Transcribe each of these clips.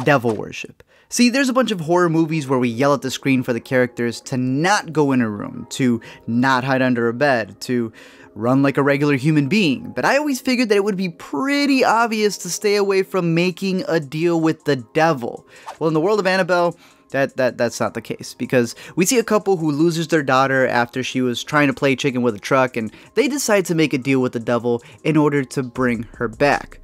Devil worship. See, there's a bunch of horror movies where we yell at the screen for the characters to not go in a room, to not hide under a bed, to run like a regular human being, but I always figured that it would be pretty obvious to stay away from making a deal with the devil. Well, in the world of Annabelle, that's not the case, because we see a couple who loses their daughter after she was trying to play chicken with a truck, and they decide to make a deal with the devil in order to bring her back.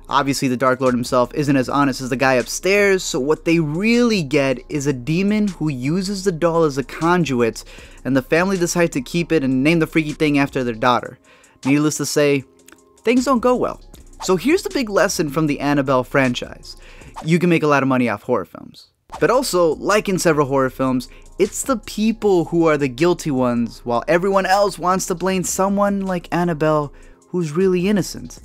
Obviously, the Dark Lord himself isn't as honest as the guy upstairs, so what they really get is a demon who uses the doll as a conduit, and the family decide to keep it and name the freaky thing after their daughter. Needless to say, things don't go well. So here's the big lesson from the Annabelle franchise. You can make a lot of money off horror films. But also, like in several horror films, it's the people who are the guilty ones, while everyone else wants to blame someone like Annabelle who's really innocent.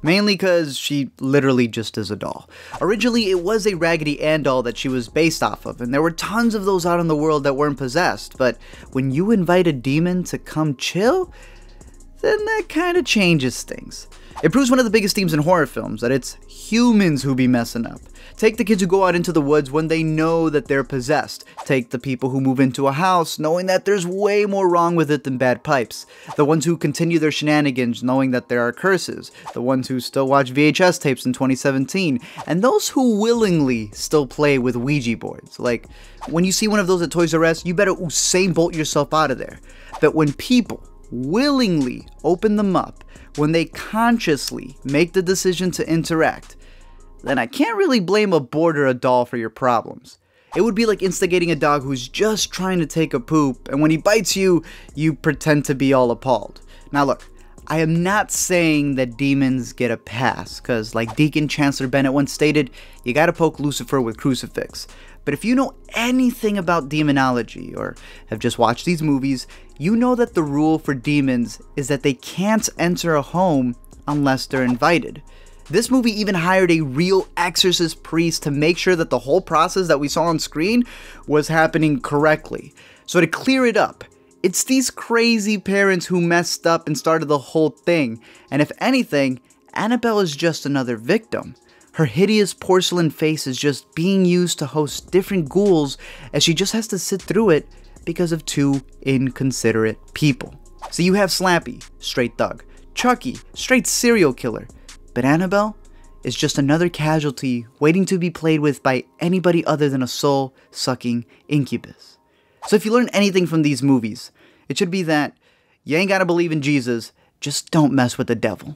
Mainly because she literally just is a doll. Originally, it was a Raggedy Ann doll that she was based off of, and there were tons of those out in the world that weren't possessed, but when you invite a demon to come chill, then that kind of changes things. It proves one of the biggest themes in horror films, that it's humans who be messing up. Take the kids who go out into the woods when they know that they're possessed. Take the people who move into a house knowing that there's way more wrong with it than bad pipes. The ones who continue their shenanigans knowing that there are curses. The ones who still watch VHS tapes in 2017. And those who willingly still play with Ouija boards. Like, when you see one of those at Toys R Us, you better Usain Bolt yourself out of there. But when people willingly open them up, when they consciously make the decision to interact, then I can't really blame a board or a doll for your problems. It would be like instigating a dog who's just trying to take a poop, and when he bites you, you pretend to be all appalled. Now look, I am not saying that demons get a pass, cause like Deacon Chancellor Bennett once stated, you gotta poke Lucifer with crucifix. But if you know anything about demonology, or have just watched these movies, you know that the rule for demons is that they can't enter a home unless they're invited. This movie even hired a real exorcist priest to make sure that the whole process that we saw on screen was happening correctly. So to clear it up, it's these crazy parents who messed up and started the whole thing. And if anything, Annabelle is just another victim. Her hideous porcelain face is just being used to host different ghouls, as she just has to sit through it because of two inconsiderate people. So you have Slappy, straight thug, Chucky, straight serial killer, but Annabelle is just another casualty waiting to be played with by anybody other than a soul-sucking incubus. So if you learn anything from these movies, it should be that you ain't gotta believe in Jesus, just don't mess with the devil.